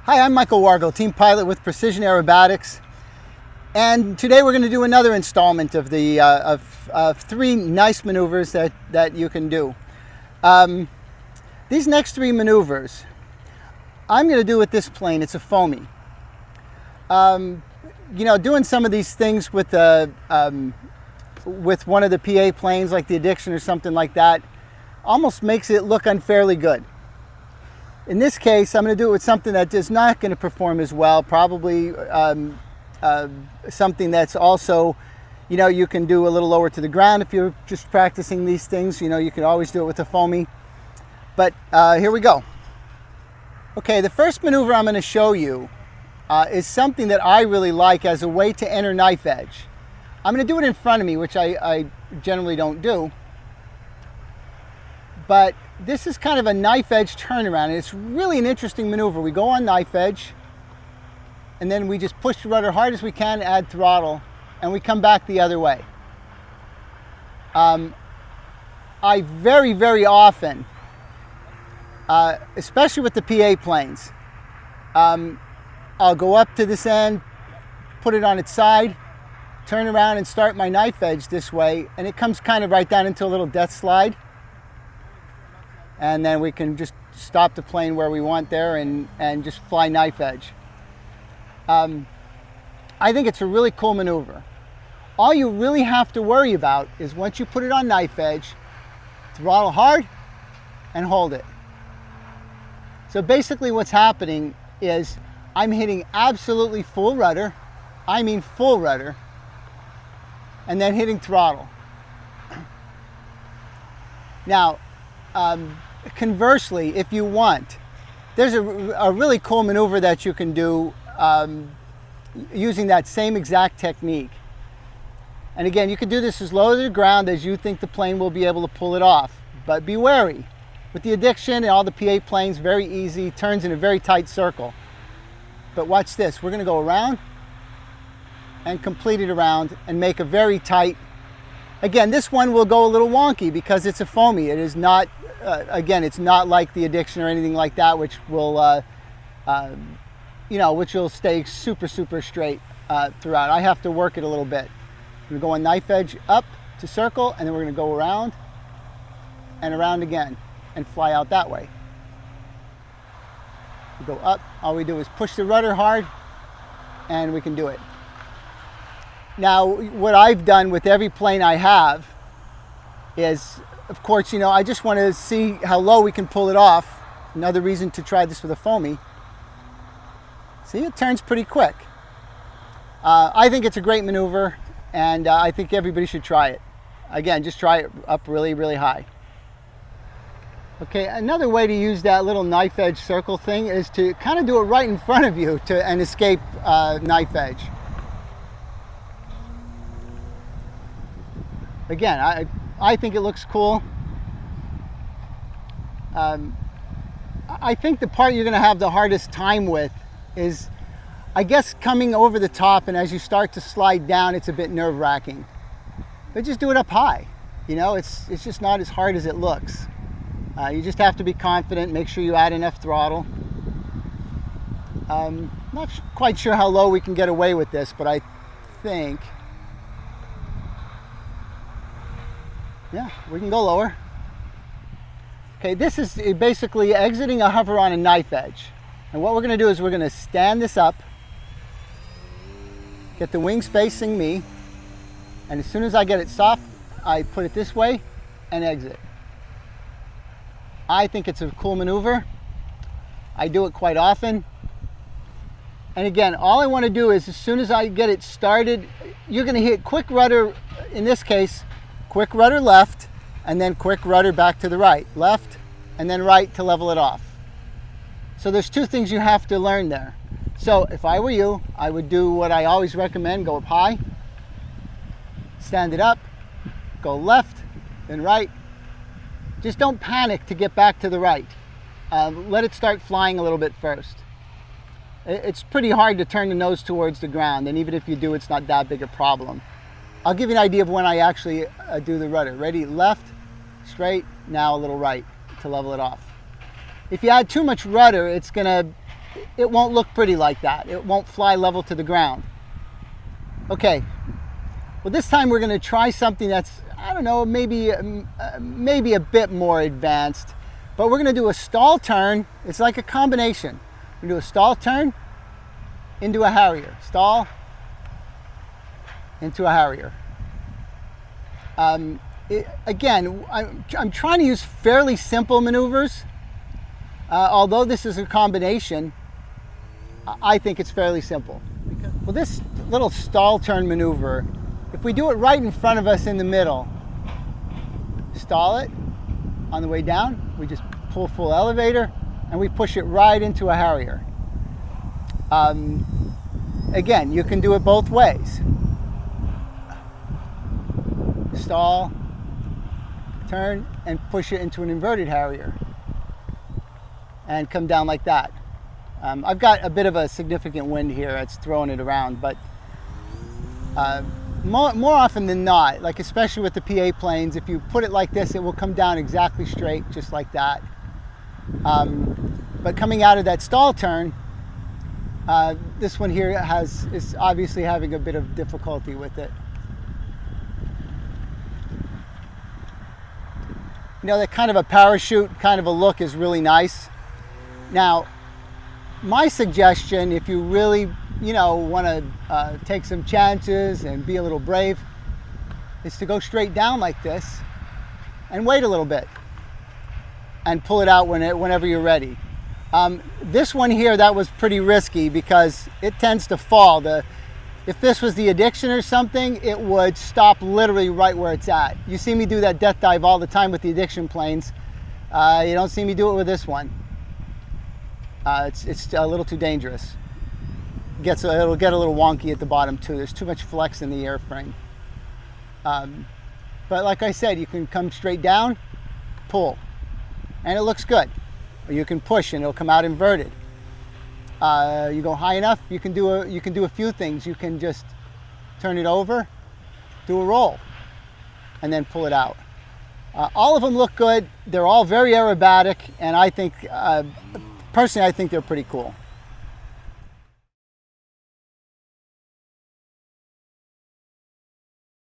Hi, I'm Michael Wargo, team pilot with Precision Aerobatics, and today we're going to do another installment of the three nice maneuvers that you can do. These next three maneuvers I'm going to do with this plane. It's a foamy. Doing some of these things with one of the PA planes like the Addiction or something like that almost makes it look unfairly good. In this case, I'm going to do it with something that is not going to perform as well, probably something that's also, you can do a little lower to the ground if you're just practicing these things. You can always do it with a foamy. But here we go. Okay, the first maneuver I'm going to show you is something that I really like as a way to enter knife edge. I'm going to do it in front of me, which I generally don't do. But this is kind of a knife edge turnaround, and it's really an interesting maneuver. We go on knife edge, and then we just push the rudder hard as we can, add throttle, and we come back the other way. I very, very often, especially with the PA planes, I'll go up to this end, put it on its side, turn around and start my knife edge this way, and it comes kind of right down into a little death slide. And then we can just stop the plane where we want there and just fly knife edge. I think it's a really cool maneuver. All you really have to worry about is once you put it on knife edge, throttle hard and hold it. So basically what's happening is I'm hitting absolutely full rudder, I mean full rudder, and then hitting throttle. Now, conversely, if you want, there's a really cool maneuver that you can do using that same exact technique. And again, you can do this as low to the ground as you think the plane will be able to pull it off. But be wary. With the Addiction and all the PA planes, very easy, turns in a very tight circle. But watch this, we're going to go around and complete it around and make a very tight. Again, this one will go a little wonky because it's a foamy. It is not, again, it's not like the Addiction or anything like that, which will, which will stay super, super straight throughout. I have to work it a little bit. We're going to go on knife edge up to circle, and then we're going to go around and around again and fly out that way. We go up, all we do is push the rudder hard, and we can do it. Now, what I've done with every plane I have is, of course, I just want to see how low we can pull it off. Another reason to try this with a foamy. See, it turns pretty quick. I think it's a great maneuver, and I think everybody should try it. Again, just try it up really, really high. Okay, another way to use that little knife edge circle thing is to kind of do it right in front of you and escape knife edge. Again, I think it looks cool. I think the part you're going to have the hardest time with is, I guess, coming over the top, and as you start to slide down, it's a bit nerve-wracking. But just do it up high. It's just not as hard as it looks. You just have to be confident, make sure you add enough throttle. Not quite sure how low we can get away with this, but I think, yeah, we can go lower. Okay, this is basically exiting a hover on a knife edge. And what we're going to do is we're going to stand this up, get the wings facing me, and as soon as I get it soft, I put it this way and exit. I think it's a cool maneuver. I do it quite often. And again, all I want to do is as soon as I get it started, you're going to hit quick rudder, in this case, quick rudder left, and then quick rudder back to the right. Left, and then right to level it off. So there's two things you have to learn there. So if I were you, I would do what I always recommend, go up high, stand it up, go left, then right. Just don't panic to get back to the right. Let it start flying a little bit first. It's pretty hard to turn the nose towards the ground, and even if you do, it's not that big a problem. I'll give you an idea of when I actually do the rudder. Ready? Left, straight, now a little right to level it off. If you add too much rudder, it's gonna it won't look pretty like that. It won't fly level to the ground. Okay, well this time we're going to try something that's, I don't know, maybe a bit more advanced, but we're going to do a stall turn. It's like a combination. We're going to do a stall turn into a harrier. Stall into a harrier. Again, I'm trying to use fairly simple maneuvers. Although this is a combination, I think it's fairly simple. Well, this little stall turn maneuver, if we do it right in front of us in the middle, stall it on the way down, we just pull full elevator and we push it right into a harrier. Again, you can do it both ways. Stall, turn, and push it into an inverted harrier and come down like that. I've got a bit of a significant wind here that's throwing it around, but more often than not, like especially with the PA planes, if you put it like this, it will come down exactly straight, just like that. But coming out of that stall turn, this one here is obviously having a bit of difficulty with it. You know, that kind of a parachute kind of a look is really nice. Now, my suggestion, if you really, want to take some chances and be a little brave, is to go straight down like this and wait a little bit and pull it out whenever you're ready. This one here, that was pretty risky because it tends to fall. If this was the Addiction or something, it would stop literally right where it's at. You see me do that death dive all the time with the Addiction planes. You don't see me do it with this one. It's a little too dangerous. It'll get a little wonky at the bottom too. There's too much flex in the airframe. But like I said, you can come straight down, pull, and it looks good. Or you can push and it'll come out inverted. You go high enough, you can do a few things. You can just turn it over, do a roll, and then pull it out. All of them look good. They're all very aerobatic, and I think, personally, I think they're pretty cool.